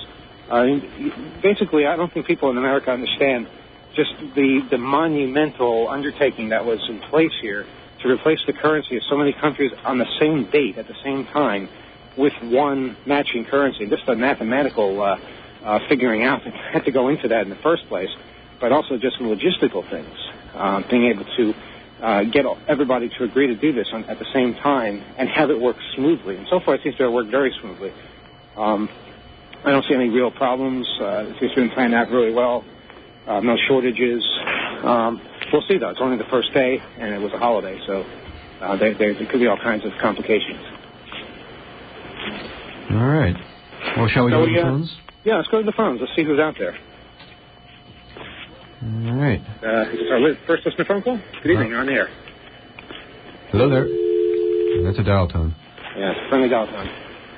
Basically, I don't think people in America understand just the monumental undertaking that was in place here to replace the currency of so many countries on the same date at the same time with one matching currency. Just the mathematical figuring out that had to go into that in the first place, but also just some logistical things, being able to get everybody to agree to do this at the same time and have it work smoothly. And so far, it seems to have worked very smoothly. I don't see any real problems. It seems to have been planned out really well. No shortages. We'll see, though. It's only the first day, and it was a holiday, so there could be all kinds of complications. All right. Well, shall we go to the phones? Yeah, let's go to the phones. Let's see who's out there. All right. Is this our first listener phone call? Good evening. You're on the air. Hello there. That's a dial tone. Yeah, it's a friendly dial tone.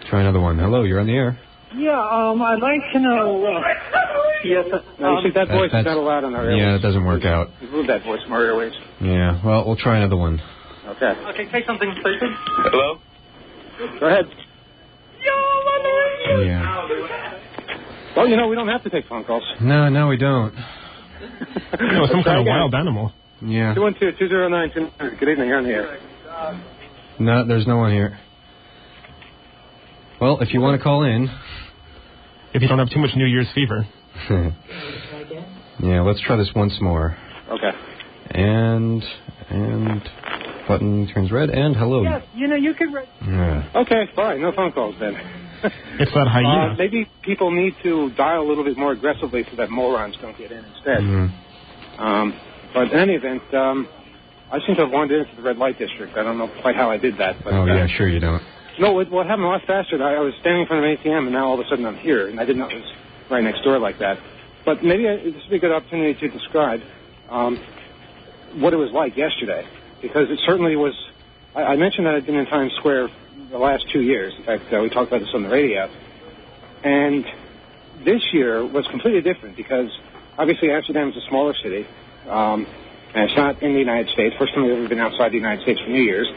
Try another one. Hello, you're on the air. Yeah, I'd like to know... yes. No, you see, that voice is not allowed on our airways. Yeah, it doesn't work out. Remove that voice from our airways. Yeah, well, we'll try another one. Okay. Okay, say something stupid. Hello? Go ahead. Yeah. Well, we don't have to take phone calls. No, we don't. Some kind of wild animal. Yeah. 212-209-200. Good evening, you're on the air. No, there's no one here. Well, if you want to call in... If you don't have too much New Year's fever. Yeah, let's try this once more. Okay. And button turns red, and hello. Yes, you can... Yeah. Okay, fine. No phone calls then. It's that hyena. Maybe people need to dial a little bit more aggressively so that morons don't get in instead. Mm-hmm. But in any event, I seem to have wandered into the red light district. I don't know quite how I did that. But, yeah, sure you don't. No, what happened a lot faster. I was standing in front of an ATM, and now all of a sudden I'm here, and I didn't know it was right next door like that. But maybe this would be a good opportunity to describe what it was like yesterday, because it certainly was. I mentioned that I'd been in Times Square the last 2 years. In fact, we talked about this on the radio. And this year was completely different because, obviously, Amsterdam is a smaller city, and it's not in the United States. First time I've ever been outside the United States for New Year's.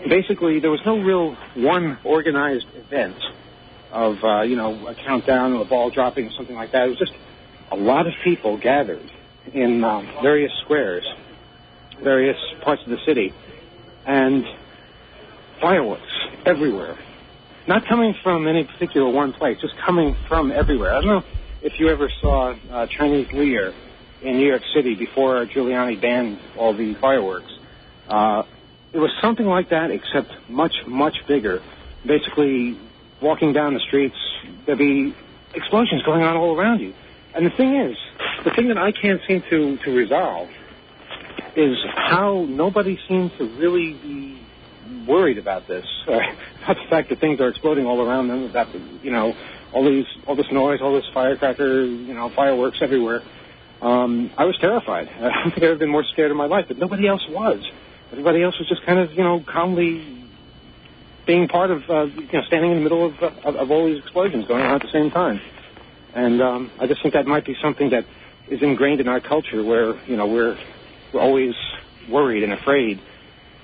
Basically, there was no real one organized event of, a countdown or a ball dropping or something like that. It was just a lot of people gathered in various squares, various parts of the city, and fireworks everywhere. Not coming from any particular one place, just coming from everywhere. I don't know if you ever saw Chinese New Year in New York City before Giuliani banned all the fireworks. It was something like that, except much, much bigger. Basically, walking down the streets, there'd be explosions going on all around you. And the thing that I can't seem to resolve is how nobody seems to really be worried about this. About the fact that things are exploding all around them, about all this noise, all this firecracker, fireworks everywhere. I was terrified. I don't think I've ever been more scared in my life, but nobody else was. Everybody else was just kind of, calmly being part of, standing in the middle of all these explosions going on at the same time. And I just think that might be something that is ingrained in our culture, where we're always worried and afraid,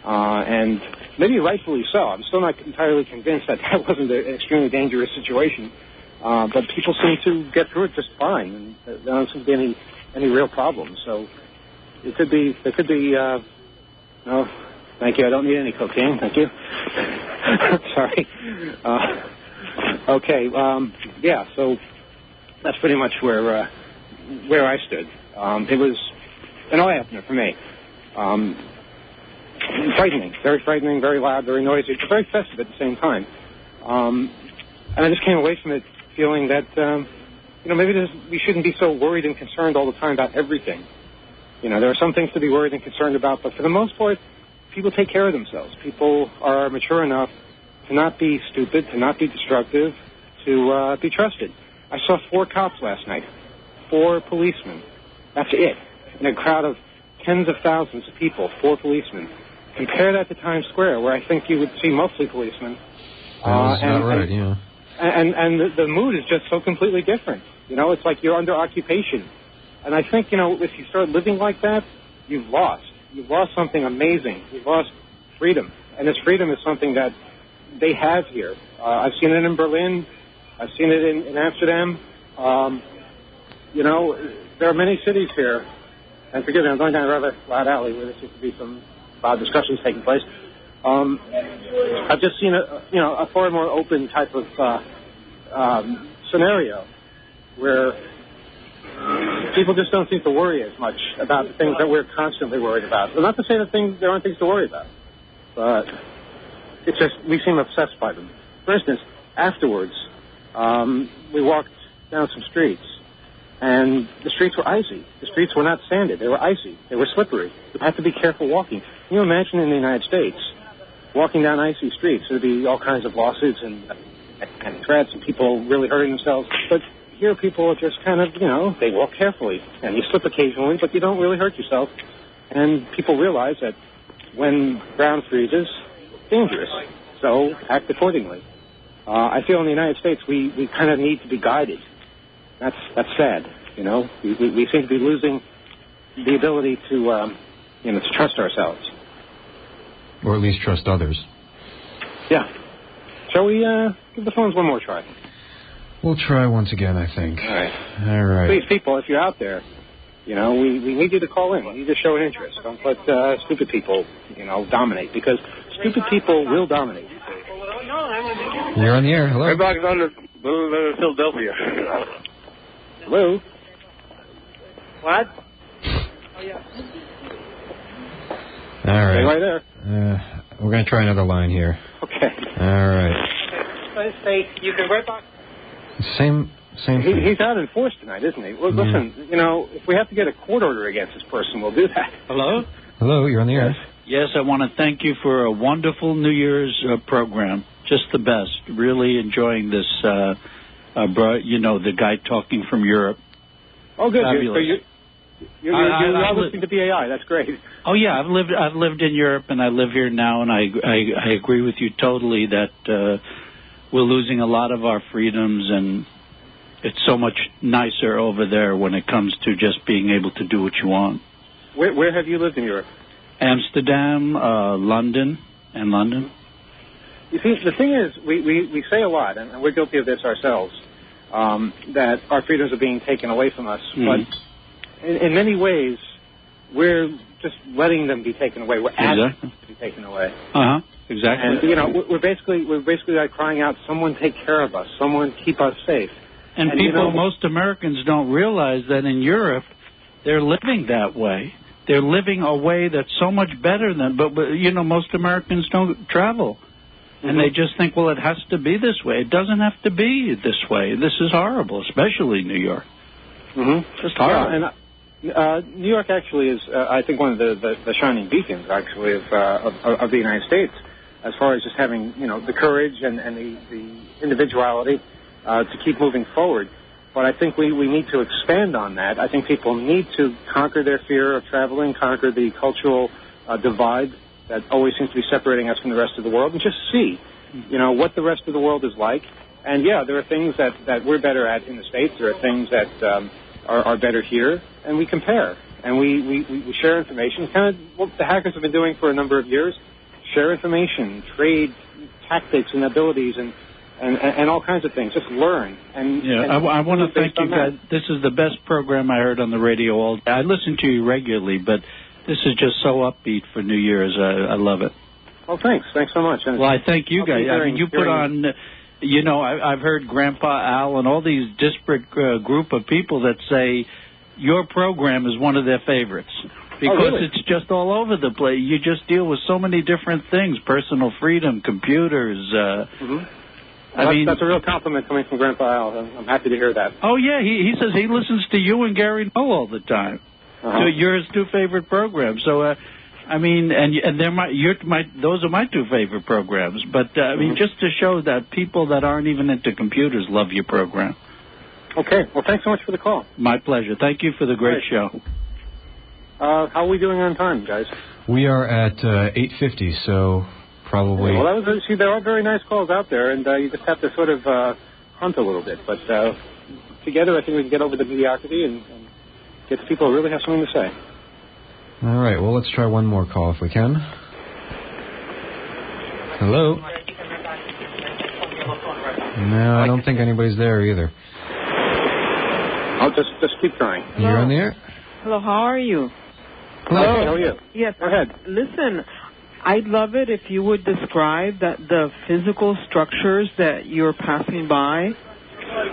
and maybe rightfully so. I'm still not entirely convinced that wasn't an extremely dangerous situation, but people seem to get through it just fine, and there don't seem to be any real problems. So there could be. No, thank you. I don't need any cocaine. Thank you. Sorry. Okay. Yeah. So that's pretty much where I stood. It was an eye-opener for me. Frightening, very loud, very noisy, but very festive at the same time. And I just came away from it feeling that, maybe we shouldn't be so worried and concerned all the time about everything. There are some things to be worried and concerned about, but for the most part, people take care of themselves. People are mature enough to not be stupid, to not be destructive, to be trusted. I saw 4 cops last night, 4 policemen. That's it. In a crowd of tens of thousands of people, 4 policemen. Compare that to Times Square, where I think you would see mostly policemen. That's not right, yeah. And the mood is just so completely different. It's like you're under occupation. And I think, if you start living like that, you've lost. You've lost something amazing. You've lost freedom. And this freedom is something that they have here. I've seen it in Berlin. I've seen it in Amsterdam. There are many cities here. And forgive me, I'm going down a rather loud alley where there seems to be some loud discussions taking place. I've just seen a far more open type of scenario where people just don't seem to worry as much about the things that we're constantly worried about. Well, not to say that there aren't things to worry about, but it's just we seem obsessed by them. For instance, afterwards, we walked down some streets, and the streets were icy. The streets were not sanded. They were icy. They were slippery. You had to be careful walking. Can you imagine in the United States, walking down icy streets, there'd be all kinds of lawsuits and threats and people really hurting themselves. But here people are just kind of, they walk carefully. And you slip occasionally, but you don't really hurt yourself. And people realize that when ground freezes, it's dangerous. So act accordingly. I feel in the United States we kind of need to be guided. That's sad, We seem to be losing the ability to trust ourselves. Or at least trust others. Yeah. Shall we give the phones one more try? We'll try once again, I think. All right. Please, people, if you're out there, we need you to call in. We need to show an interest. Don't let stupid people, dominate, because stupid people will dominate. You're on the air. Hello. Everybody's on the Philadelphia. Hello. What? Oh, yeah. All right. Stay right there. We're going to try another line here. Okay. All right. Let's say you can right back. Same thing. He's out in force tonight, isn't he? Well, listen, if we have to get a court order against this person, we'll do that. Hello? Hello, you're on the air. Yes, I want to thank you for a wonderful New Year's program. Just the best. Really enjoying this, the guy talking from Europe. Oh, good. Fabulous. You're listening to BAI. That's great. Oh, yeah. I've lived in Europe, and I live here now, and I agree with you totally that we're losing a lot of our freedoms, and it's so much nicer over there when it comes to just being able to do what you want. Where have you lived in Europe? Amsterdam, London. You see, the thing is, we say a lot, and we're guilty of this ourselves, that our freedoms are being taken away from us. Mm-hmm. But in many ways, we're just letting them be taken away. We're asking them to be taken away. Exactly. And, you know, we're basically like crying out, someone take care of us, someone keep us safe. And people, you know, most Americans don't realize that in Europe, they're living that way. They're living a way that's so much better than, but you know, most Americans don't travel. And they just think, well, it has to be this way. It doesn't have to be this way. This is horrible, especially New York. Just horrible. Yeah, and New York actually is, I think, one of the shining beacons, actually, of the United States, as far as just having, you know, the courage and the individuality to keep moving forward. But I think we need to expand on that. I think people need to conquer their fear of traveling, conquer the cultural divide that always seems to be separating us from the rest of the world, and just see, you know, what the rest of the world is like. And, yeah, there are things that we're better at in the States. There are things that are better here, and we compare. And we share information, kind of what the hackers have been doing for a number of years, share information, trade tactics and abilities and all kinds of things. Just learn. And I want to thank you guys. This is the best program I heard on the radio all day. I listen to you regularly, but this is just so upbeat for New Year's. I love it. Well, thanks. Thanks so much. And well, I thank you guys. I mean, you put on, you know, I've heard Grandpa Al and all these disparate group of people that say your program is one of their favorites. Because it's just all over the place. You just deal with so many different things, personal freedom, computers. I mean, that's a real compliment coming from Grandpa Al. I'm happy to hear that. Oh, yeah. He says he listens to you and Gary Null all the time. So you're his two favorite programs. So, I mean, and those are my two favorite programs. But, I mean, just to show that people that aren't even into computers love your program. Okay. Well, thanks so much for the call. My pleasure. Thank you for the great show. How are we doing on time, guys? We are at 8:50, so probably... Well, there are very nice calls out there, and you just have to sort of hunt a little bit. But together, I think we can get over the mediocrity and get the people who really have something to say. All right, well, let's try one more call if we can. Hello? No, I don't think anybody's there either. I'll just keep trying. Hello. You're on the air? Hello, how are you? Hello. Hey, how are you? Yes. Go ahead. Listen, I'd love it if you would describe the physical structures that you're passing by.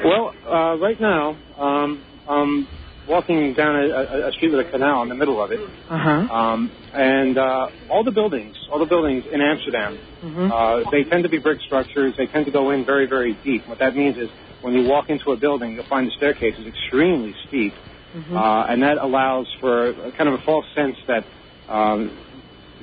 Well, right now, I'm walking down a street with a canal in the middle of it. And all the buildings in Amsterdam, they tend to be brick structures. They tend to go in very, very deep. What that means is when you walk into a building, you'll find the staircase is extremely steep. And that allows for kind of a false sense that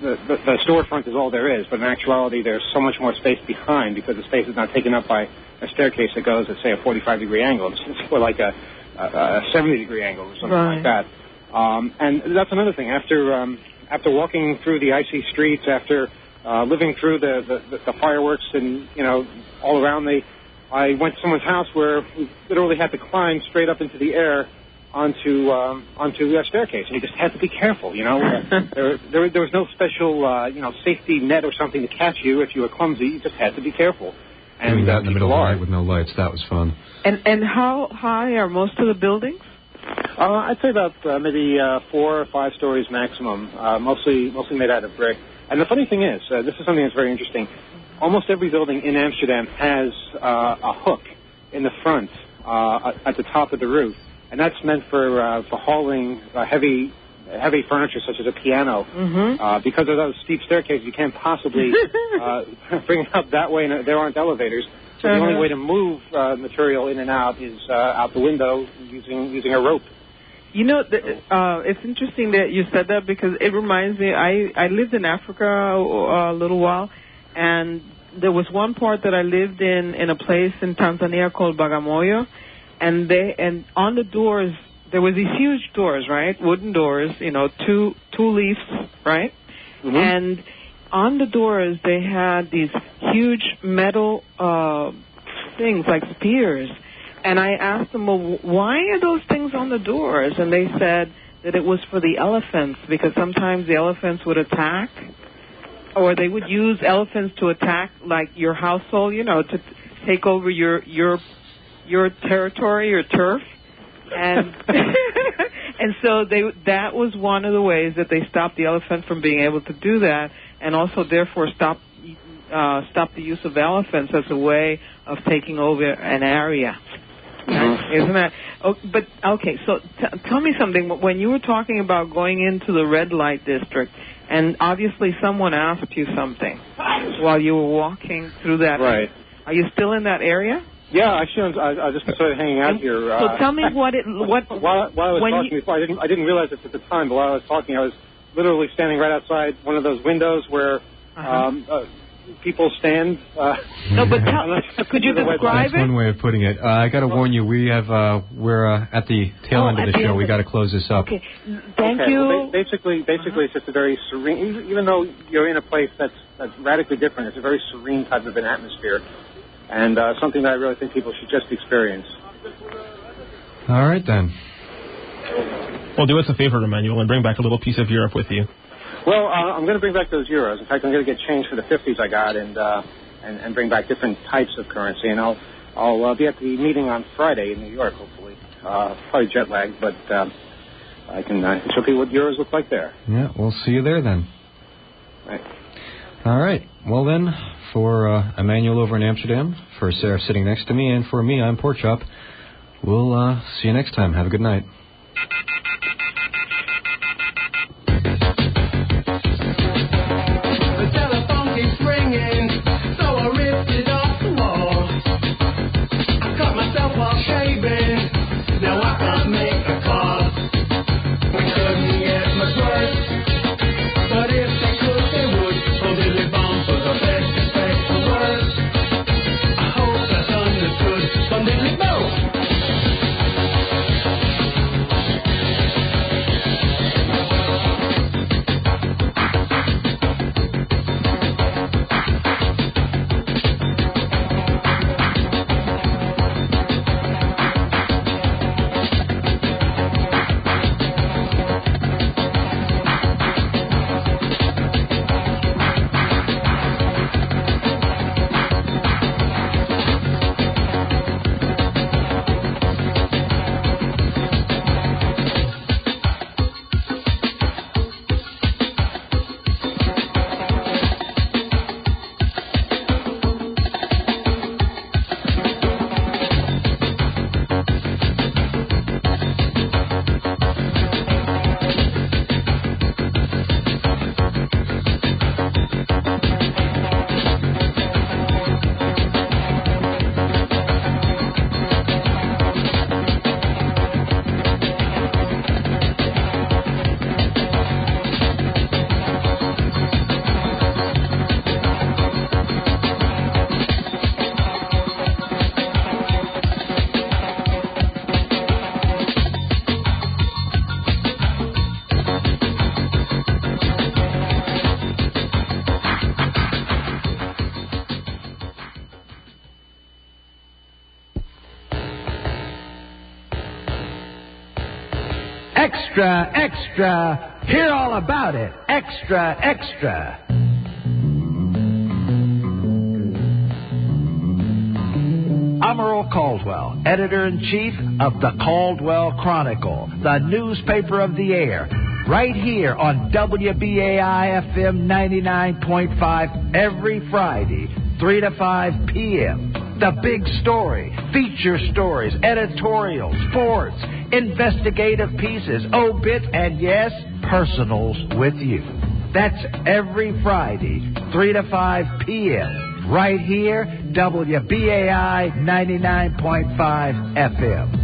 the storefront is all there is, but in actuality there's so much more space behind because the space is not taken up by a staircase that goes at, say, a 45-degree angle. It's more like a 70-degree angle or something like that. And that's another thing. After walking through the icy streets, after living through the fireworks and, you know, all around me, I went to someone's house where we literally had to climb straight up into the air onto a staircase, and you just had to be careful. You know, there was no special safety net or something to catch you if you were clumsy. You just had to be careful. And doing that in the middle of the night with no lights, that was fun. And how high are most of the buildings? I'd say about maybe 4 or 5 stories maximum. Mostly made out of brick. And the funny thing is, this is something that's very interesting. Almost every building in Amsterdam has a hook in the front at the top of the roof. And that's meant for hauling heavy furniture such as a piano. Because of those steep staircases, you can't possibly bring it up that way, and there aren't elevators. So the only way to move material in and out is out the window using a rope. You know, it's interesting that you said that because it reminds me, I lived in Africa a little while, and there was one part that I lived in a place in Tanzania called Bagamoyo. And on the doors, there was these huge doors, right? Wooden doors, you know, two leaves, right? And on the doors, they had these huge metal things like spears. And I asked them, well, why are those things on the doors? And they said that it was for the elephants because sometimes the elephants would attack, or they would use elephants to attack, like your household, you know, to take over your territory, your turf. And and so that was one of the ways that they stopped the elephant from being able to do that, and also therefore stopped the use of elephants as a way of taking over an area. Isn't that? Oh, but okay, so tell me something. When you were talking about going into the red light district, and obviously someone asked you something while you were walking through that. Right. Are you still in that area? Yeah, actually, I just started hanging out here. So tell me what while I was talking before, I didn't realize this at the time, but while I was talking, I was literally standing right outside one of those windows where people stand. No, but could you describe it? That's one way of putting it. I got to warn you, we're at the tail end of the show. We got to close this up. Okay, thank you. Well, basically, it's just a very serene. Even though you're in a place that's radically different, it's a very serene type of an atmosphere, and something that I really think people should just experience. All right then. Well, do us a favor, Emmanuel, and bring back a little piece of Europe with you. Well, I'm going to bring back those euros. In fact, I'm going to get change for the 50s I got, and bring back different types of currency. And I'll be at the meeting on Friday in New York, hopefully. Probably jet lagged, but I can show people what euros look like there. Yeah, we'll see you there then. Right. All right. Well then, for Emmanuel over in Amsterdam, for Sarah sitting next to me, and for me, I'm Porkchop. We'll see you next time. Have a good night. Extra, extra, hear all about it. Extra, extra. I'm Earl Caldwell, editor-in-chief of the Caldwell Chronicle, the newspaper of the air, right here on WBAI FM 99.5 every Friday, 3 to 5 p.m. The big story, feature stories, editorials, sports, investigative pieces, obits, and yes, personals with you. That's every Friday, 3 to 5 p.m. right here, WBAI 99.5 FM.